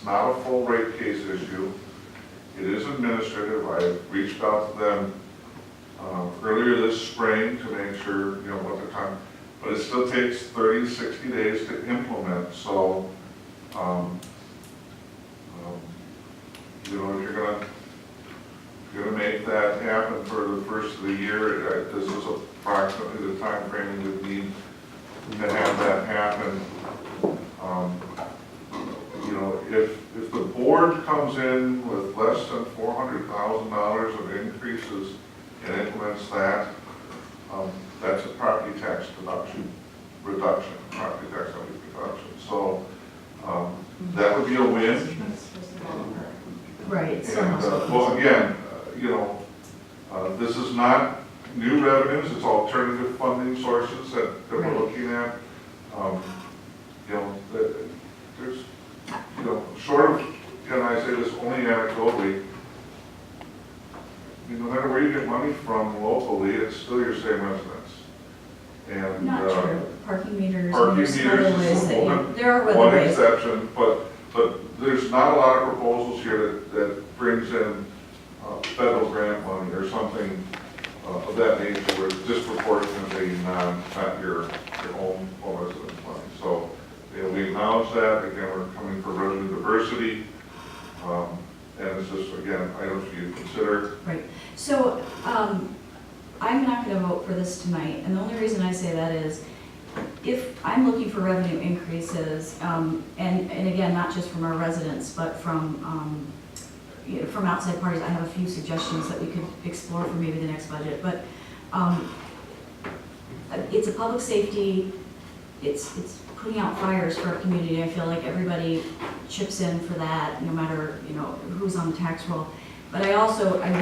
not a full rate case issue. It is administrative. I reached out to them earlier this spring to make sure, you know, what the time, but it still takes 30 to 60 days to implement. So, you know, if you're gonna make that happen for the first of the year, this is approximately the time frame you would need to have that happen. You know, if the board comes in with less than $400,000 of increases and implements that, that's a property tax reduction, property tax reduction. So that would be a win. Right. And well, again, you know, this is not new revenues; it's alternative funding sources that we're looking at. You know, there's, you know, short of, and I say this only anecdotally, no matter where you get money from locally, it's still your same residents. And not true. Parking meters. Parking there's meters other ways is that one, there are other one ways. exception, but there's not a lot of proposals here that brings in federal grant money or something of that nature where it's disproportionately not your own residence money. So, you know, we acknowledge that. Again, we're coming for revenue diversity. And it's just, again, items for you to consider. Right. So I'm not going to vote for this tonight. And the only reason I say that is if I'm looking for revenue increases, and again, not just from our residents, but from you know, from outside parties, I have a few suggestions that we could explore for maybe the next budget. But it's a public safety, it's putting out fires for our community. I feel like everybody chips in for that, no matter, you know, who's on the tax roll. But I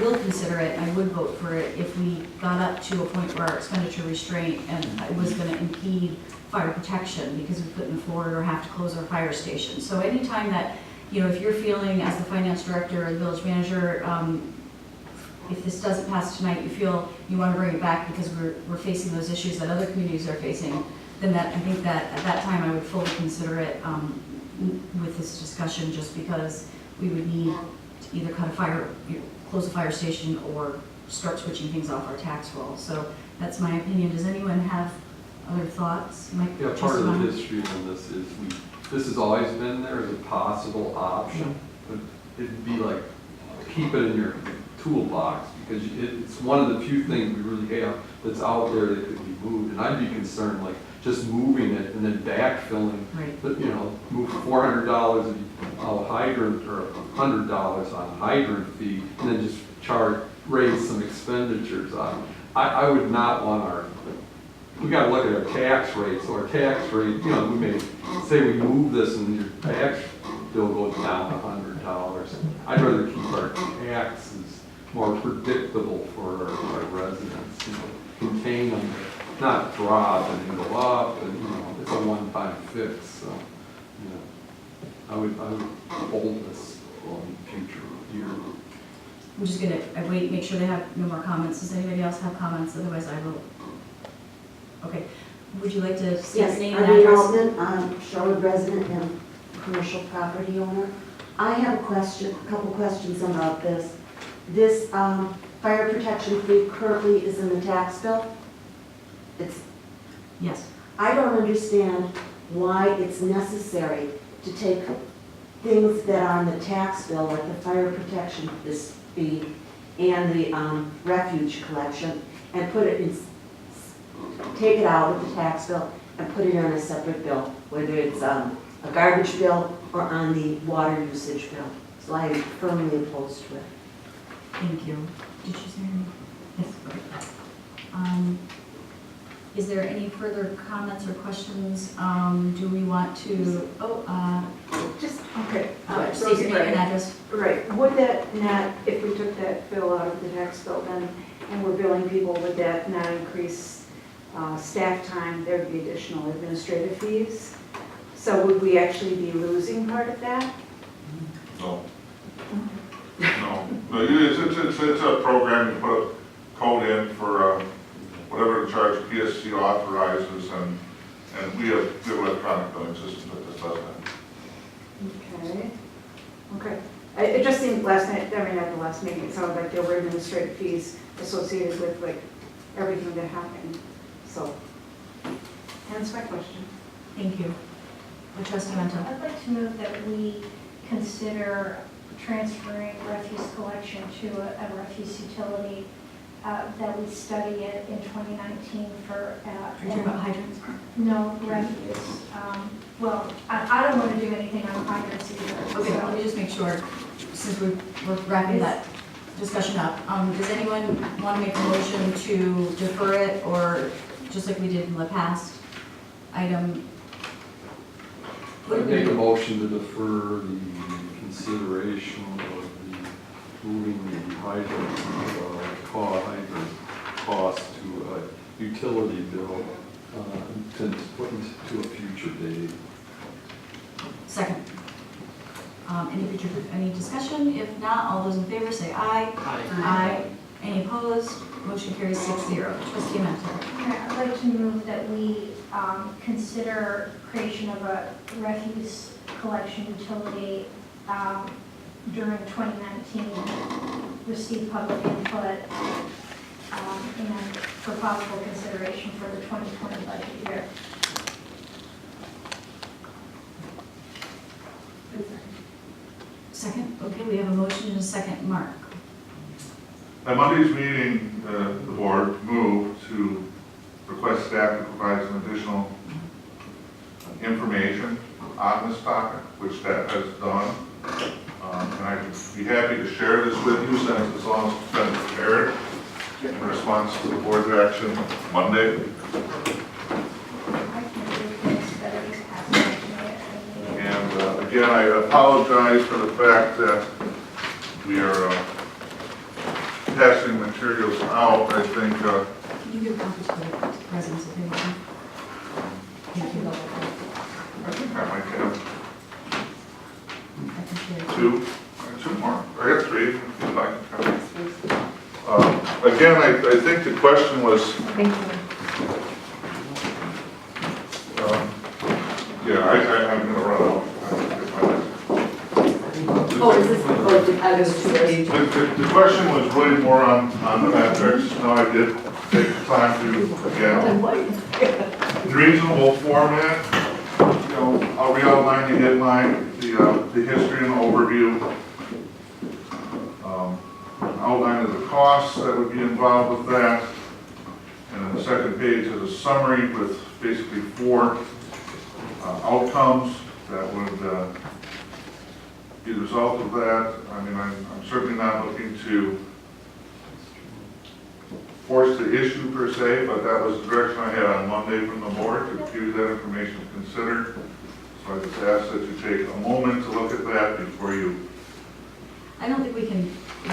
will consider it, and I would vote for it if we got up to a point where our expenditure restraint and it was going to impede fire protection because we couldn't afford or have to close our fire station. So anytime that, you know, if you're feeling as the finance director or the village manager, if this doesn't pass tonight, you feel you want to bring it back because we're facing those issues that other communities are facing, then I think that at that time I would fully consider it with this discussion, just because we would need to either close a fire station or start switching things off our tax roll. So that's my opinion. Does anyone have other thoughts? Yeah, part of the history on this is this has always been there as a possible option, but it'd be like keep it in your toolbox because it's one of the few things we really have that's out there that could be moved. And I'd be concerned like just moving it and then backfilling, but you know, move $400 on hydrant or $100 on hydrant fee, and then just raise some expenditures on it. I would not want we got to look at our tax rate. So our tax rate, you know, we may say we move this and your tax bill goes down $100. I'd rather keep our taxes more predictable for our residents, you know, contain them, not drop and then go up, and you know, it's a one-time fix. So, you know, I would hold this on future year. I'm just gonna wait, make sure they have no more comments. Does anybody else have comments? Otherwise, I will. Okay. Would you like to state your name and Arlene address? Altman, I'm Shorewood resident and commercial property owner. I have a couple questions about this. This fire protection fee currently is in the tax bill. Yes. I don't understand why it's necessary to take things that are on the tax bill, like the fire protection fee and the refuge collection, and take it out of the tax bill and put it on a separate bill, whether it's a garbage bill or on the water usage bill. So I am firmly opposed to it. Thank you. Did you say anything? Yes. Is there any further comments or questions? Do we want to, Just, okay. state your name and address? Right, would that not, if we took that bill out of the tax bill then, and we're billing people, would that not increase staff time? There would be additional administrative fees. So would we actually be losing part of that? No. No. It's a program, you put a code in for whatever the charge PSC authorizes, and we have electronic billing systems that does that. Okay. It just seemed last night, I mean, at the last meeting, it sounded like there were administrative fees associated with like everything that happened, so. Hence my question. Thank you. Trustee Mento. I'd like to move that we consider transferring refuse collection to a refuse utility, that we study it in 2019 for, Are you talking about hydrants? no, refuse. Well, I don't want to do anything on hydrants either. Okay, so- let me just make sure, since we're wrapping that discussion up, does anyone want to make a motion to defer it, or just like we did in the past item? What I'd did we make a do? motion to defer the consideration of the moving the hydrant, hydrant cost to a utility bill, to put into a future date. Second. Any discussion? If not, all those in favor say aye. Aye. Any opposed? Motion carries 6-0. Trustee Mento. I'd like to move that we consider creation of a refuse collection utility during 2019, receive public input, and for possible consideration for the 2020 budget year. Second. Okay, we have a motion and a second. Mark. At Monday's meeting, the board moved to request staff to provide some additional information on this topic, which staff has done. And I'd be happy to share this with you since it's all been prepared in response to the board's action Monday. I can do things that are just passing to me. And again, I apologize for the fact that we are passing materials out. I think Can you give copies to the presidents if they want? Thank you. I might have I can share. two more. I got three, if you'd like. Again, I think the question was, Thank you. yeah, I'm gonna run out. Oh, is this, oh, I was too late. The question was really more on the metrics. No, I did take the time to, again, in reasonable format, you know, I'll re-outline the headline, the history and overview, outline of the costs that would be involved with that, and then the second page is a summary with basically 4 outcomes that would be the result of that. I mean, I'm certainly not looking to force the issue per se, but that was the direction I had on Monday from the board, to give you that information to consider. So I just ask that you take a moment to look at that before you. I don't think we can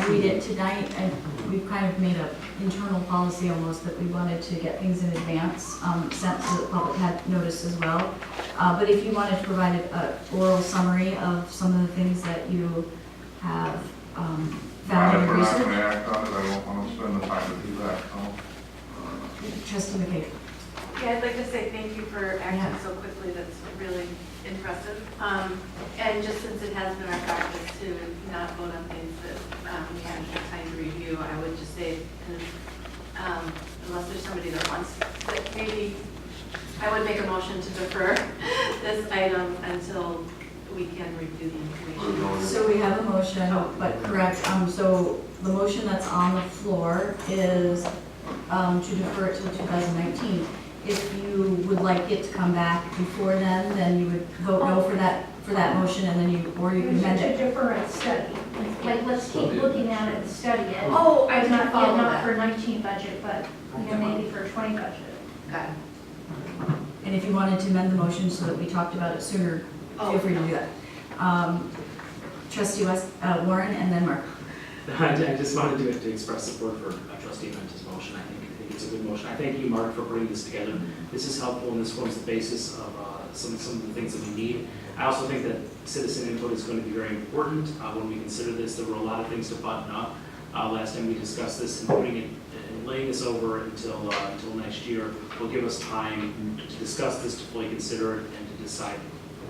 read it tonight, and we've kind of made an internal policy almost that we wanted to get things in advance, sent so the public had notice as well. But if you wanted to provide an oral summary of some of the things that you have found If in we're your not going research. to act on it, I don't want to spend the time to do that, so. Trustee McKay. Yeah, I'd like to say thank you for acting so quickly. That's really impressive. And just since it has been our practice to not vote on things that we haven't had time to review, I would just say, unless there's somebody that wants, that maybe I would make a motion to defer this item until we can review the information. So we have a motion, but correct, so the motion that's on the floor is to defer it till 2019. If you would like it to come back before then you would vote no for that motion, and then you can amend To it. defer and study, like, let's keep looking at it and study it. Oh, I did not Yeah, follow not that. for 19 budget, but, you know, maybe for 20 budget. Got it. And if you wanted to amend the motion so that we talked about it sooner, feel free to do that. Trustee Warren, and then Mark. I just wanted to express support for Trustee Mente's motion. I think it's a good motion. I thank you, Mark, for putting this together. This is helpful, and this forms the basis of some of the things that we need. I also think that citizen input is going to be very important when we consider this. There were a lot of things to button up last time we discussed this, and putting it and laying this over until next year will give us time to discuss this, to fully consider it, and to decide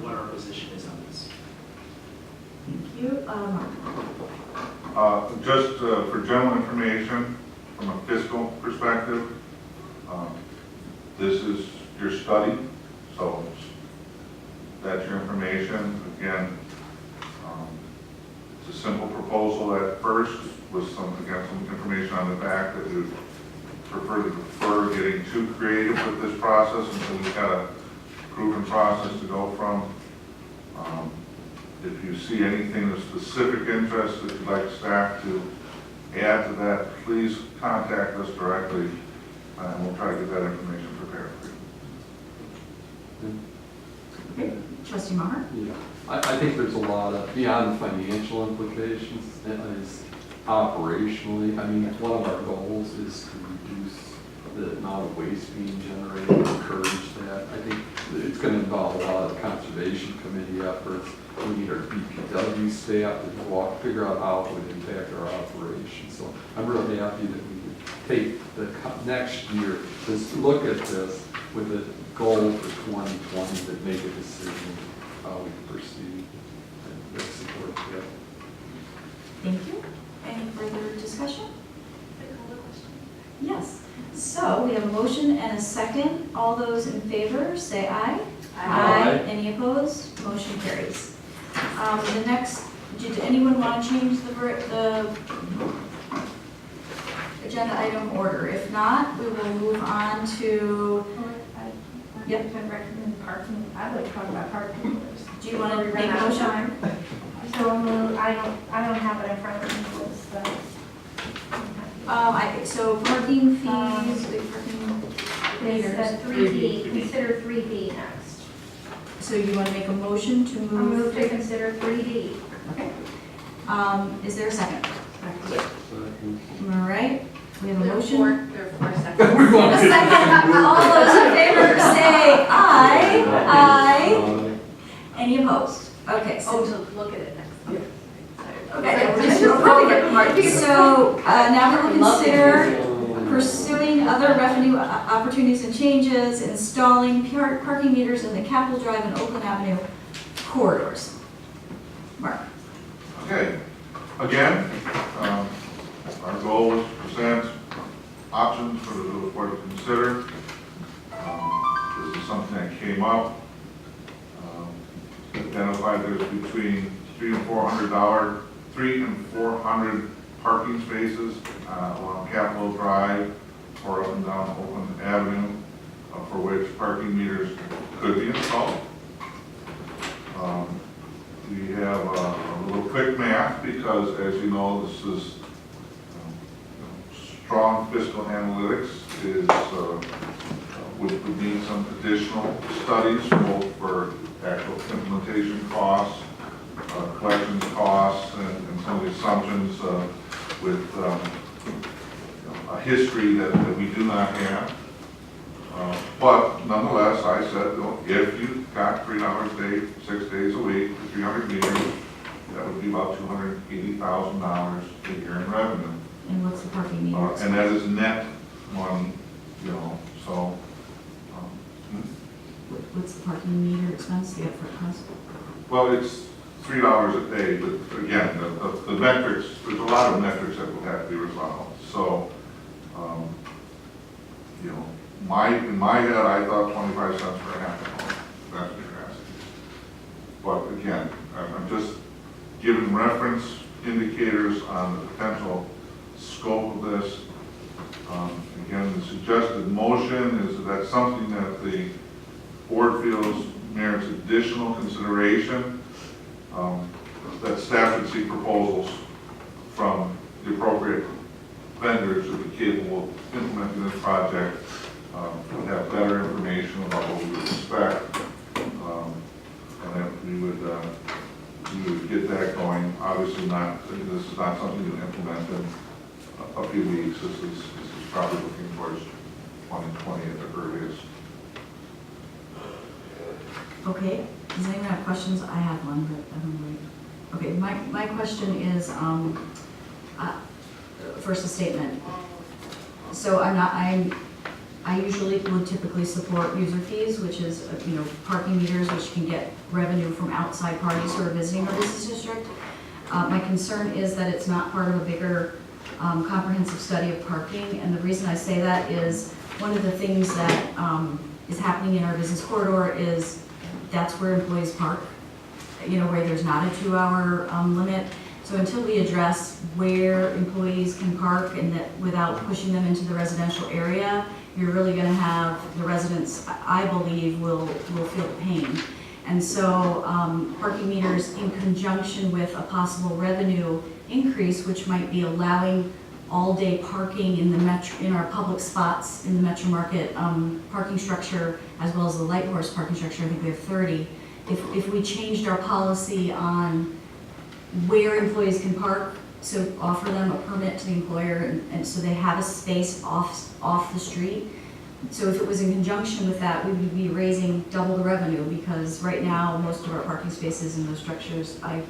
what our position is on this. Thank you. you. Mark? Just for general information, from a fiscal perspective, this is your study, so that's your information. Again, it's a simple proposal at first with some information on the back that we prefer getting too creative with this process until we've got a proven process to go from. If you see anything of specific interest that you'd like staff to add to that, please contact us directly, and we'll try to get that information prepared for you. Okay. Trustee Maher? Yeah, I think there's a lot of, beyond financial implications, is operationally, I mean, one of our goals is to reduce the amount of waste being generated, encourage that. I think it's going to involve a lot of conservation committee efforts. We need our DPW staff to figure out how it would impact our operations. So I'm really happy that we could take the next year, just look at this with a goal for 2020 to make a decision how we proceed and support that. Thank you. Any further discussion? Yes. So we have a motion and a second. All those in favor, say aye. Aye. Any opposed? Motion carries. The next, did anyone want to change the agenda item order? If not, we will move on to, Yep. I recommend parking, I would talk about parking meters. do you want to make a motion? So I don't have it in front of me, So parking fees, parking it's meters. the 3B, consider 3B next. So you want to make a motion to I move? move to consider 3B. Okay. Is there a second? So, All right, we have a There are motion. there are 4 seconds. We have a second. All those in favor say aye. Aye. Any opposed? Okay, Oh, so. to look at it next time. Okay, we're just approving it. So now we will consider pursuing other revenue opportunities and changes, installing parking meters in the Capitol Drive and Oakland Avenue corridors. Mark? Okay, again, our goal is to present options for the village board to consider. This is something that came up, identified there's between $300 and $400 parking spaces along Capitol Drive or up and down Oakland Avenue for which parking meters could be installed. We have a little quick math because, as you know, this is strong fiscal analytics is would need some additional studies both for actual implementation costs, collections costs, and some of the assumptions with a history that we do not have. But nonetheless, I said, if you got $3 a day, 6 days a week, for 300 meters, that would be about $280,000 a year in revenue. And what's the parking meter? And that is net money, so. What's the parking meter expense, the upfront cost? Well, it's $3 a day, but again, the metrics, there's a lot of metrics that will have to be resolved. So, in my head, I thought 25 cents per half an hour. That's what you're asking. But again, I'm just giving reference indicators on the potential scope of this. Again, the suggested motion is that something that the board feels merits additional consideration, that staff would see proposals from the appropriate vendors who would be capable of implementing this project, would have better information about what we would expect, and that we would get that going. Obviously this is not something you implement in a few weeks. This is probably looking towards 2020 at the earliest. Okay, does anyone have questions? I have one, but I don't know. Okay, my question is, first a statement. So I usually would typically support user fees, which is, parking meters, which can get revenue from outside parties who are visiting our business district. My concern is that it's not part of a bigger comprehensive study of parking, and the reason I say that is one of the things that is happening in our business corridor is that's where employees park, where there's not a 2-hour limit. So until we address where employees can park and that without pushing them into the residential area, you're really gonna have the residents, I believe, will feel the pain. And so parking meters in conjunction with a possible revenue increase, which might be allowing all-day parking in our public spots in the Metro Market parking structure, as well as the Light Horse parking structure, I think we have 30. If we changed our policy on where employees can park, so offer them a permit to the employer, and so they have a space off the street. So if it was in conjunction with that, we would be raising double the revenue, because right now, most of our parking spaces in those structures, I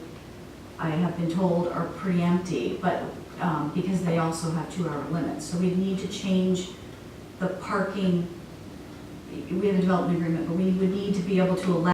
have been told, are pretty empty, but because they also have 2-hour limits. So we need to change the parking. We have a development agreement, but we would need to be able to allow